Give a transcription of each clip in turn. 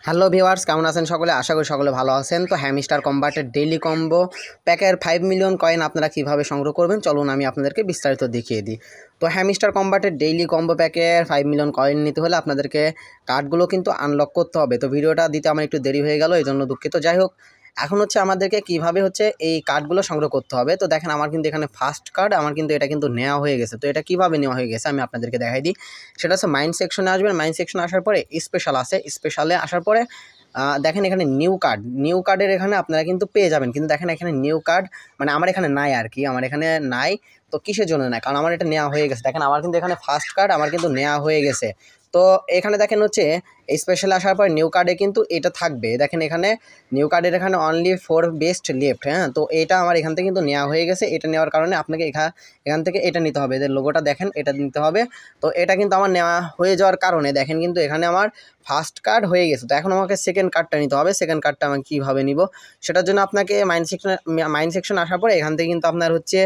Hello viewers, কেমন আছেন সকলে? আশা করি সকলে ভালো আছেন। তো হ্যামস্টার কম্বাটের ডেইলি কম্বো প্যাকের 5 মিলিয়ন কয়েন আপনারা কীভাবে সংগ্রহ করবেন চলুন আমি আপনাদেরকে বিস্তারিত দেখিয়ে দিই। তো হ্যামস্টার কম্বাটের ডেইলি কম্বো প্যাকের 5 মিলিয়ন কয়েন নিতে হলে আপনাদেরকে কার্ডগুলো কিন্তু আনলক করতে হবে। তো ভিডিওটা দিতে আমার একটু দেরি হয়ে গেল, এই জন্য দুঃখিত। যাই হোক, এখন হচ্ছে আমাদেরকে কীভাবে হচ্ছে এই কার্ডগুলো সংগ্রহ করতে হবে। তো দেখেন, আমার কিন্তু এখানে ফার্স্ট কার্ড আমার কিন্তু এটা কিন্তু নেওয়া হয়ে গেছে। তো এটা কীভাবে নেওয়া হয়ে গেছে আমি আপনাদেরকে দেখাই দিই। সেটা হচ্ছে মাইন্ড সেকশনে আসবেন। মাইন্ড সেকশনে আসার পরে স্পেশাল আছে, স্পেশালে আসার পরে দেখেন এখানে নিউ কার্ডের এখানে আপনারা কিন্তু পেয়ে যাবেন। কিন্তু দেখেন এখানে নিউ কার্ড মানে আমার এখানে নাই আর কি, আমার এখানে নাই। তো কিসের জন্য নাই? কারণ আমার এটা নেওয়া হয়ে গেছে। দেখেন আমার কিন্তু এখানে ফার্স্ট কার্ড আমার কিন্তু নেওয়া হয়ে গেছে। তো এখানে দেখেন হচ্ছে স্পেশালে আসার পর নিউ কার্ডে কিন্তু এটা থাকবে। দেখেন এখানে নিউ কার্ডের এখানে অনলি 4 বেস্ট লেফট। হ্যাঁ, তো এটা আমার এখান থেকে কিন্তু নেওয়া হয়ে গেছে। এটা নেওয়ার কারণে আপনাকে এখান থেকে এটা নিতে হবে, এদের লোগোটা দেখেন, এটা নিতে হবে। তো এটা কিন্তু আমার নেওয়া হয়ে যাওয়ার কারণে দেখেন কিন্তু এখানে আমার ফার্স্ট কার্ড হয়ে গেছে। তো এখন আমাকে সেকেন্ড কার্ডটা নিতে হবে। সেকেন্ড কার্ডটা আমি কীভাবে নিব সেটার জন্য আপনাকে মাইন্ড সেকশন আসার পরে এখান থেকে কিন্তু আপনার হচ্ছে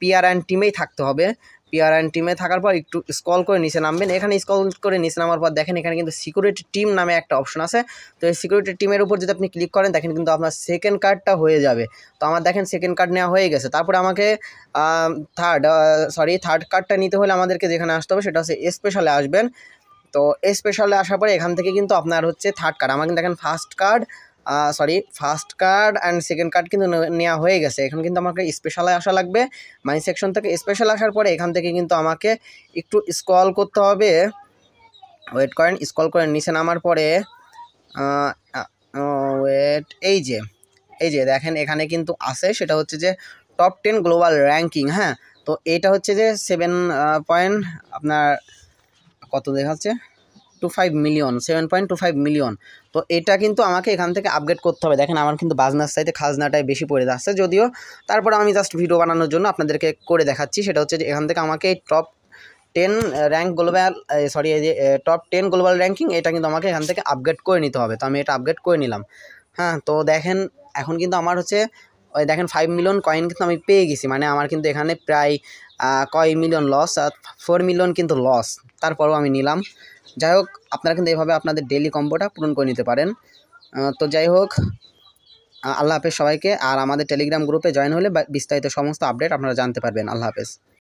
পিআর অ্যান্ড টিমেই থাকতে হবে। পিআর অ্যান্ড টিমে থাকার পর একটু স্ক্রল করে নিচে নামবেন। এখানে স্ক্রল করে নিচে নামার পর দেখেন এখানে কিন্তু সিকিউরিটি টিম নামে একটা অপশন আছে। তো এই সিকিউরিটি টিমের উপর যদি আপনি ক্লিক করেন দেখেন কিন্তু আপনার সেকেন্ড কার্ডটা হয়ে যাবে। তো আমার দেখেন সেকেন্ড কার্ড নেওয়া হয়ে গেছে। তারপরে আমাকে থার্ড কার্ডটা নিতে হলে আমাদেরকে যেখানে আসতে হবে সেটা হচ্ছে স্পেশালে আসবেন। তো স্পেশালে আসার পরে এখান থেকে কিন্তু আপনার হচ্ছে থার্ড কার্ড, আমার কিন্তু দেখেন first card and second card কিন্তু নেওয়া হয়ে গেছে। এখন কিন্তু আমাকে স্পেশালে আসা লাগবে। মানি সেকশন থেকে স্পেশাল আসার পরে এখান থেকে কিন্তু আমাকে একটু স্ক্রল করতে হবে। ওয়েট করেন, স্ক্রল করে নিচে নামার পরে এই যে দেখেন এখানে কিন্তু আছে, সেটা হচ্ছে যে টপ 10 গ্লোবাল র্যাঙ্কিং। হ্যাঁ, তো এটা হচ্ছে যে 7 পয়েন্ট আপনার কত দেখাচ্ছে 7.25 মিলিয়ন। তো এটা কিন্তু আমাকে এখান থেকে আপগ্রেড করতে হবে। দেখেন আমার কিন্তু বাজনার চাইতে খাজনাটাই বেশি পড়ে যাচ্ছে, যদিও তারপরে আমি জাস্ট ভিডিও বানানোর জন্য আপনাদেরকে করে দেখাচ্ছি। সেটা হচ্ছে যে এখান থেকে আমাকে টপ 10 গ্লোবাল র্যাঙ্কিং এটা কিন্তু আমাকে এখান থেকে আপগ্রেড করে নিতে হবে। তো আমি এটা আপগ্রেড করে নিলাম। হ্যাঁ, তো দেখেন এখন কিন্তু আমার হচ্ছে ওই দেখেন 5 মিলিয়ন কয়েন কিন্তু আমি পেয়ে গেছি। মানে আমার কিন্তু এখানে প্রায় কয় মিলিয়ন লস, 4 মিলিয়ন কিন্তু লস। তারপরেও আমি নিলাম। যাই হোক, আপনারা কিন্তু এইভাবে আপনাদের ডেইলি কম্বোটা পূরণ করে নিতে পারেন। তো যাই হোক, আল্লাহ হাফেজ সবাইকে। আর আমাদের টেলিগ্রাম গ্রুপে জয়েন হলে বিস্তারিত সমস্ত আপডেট আপনারা জানতে পারবেন। আল্লাহ হাফেজ।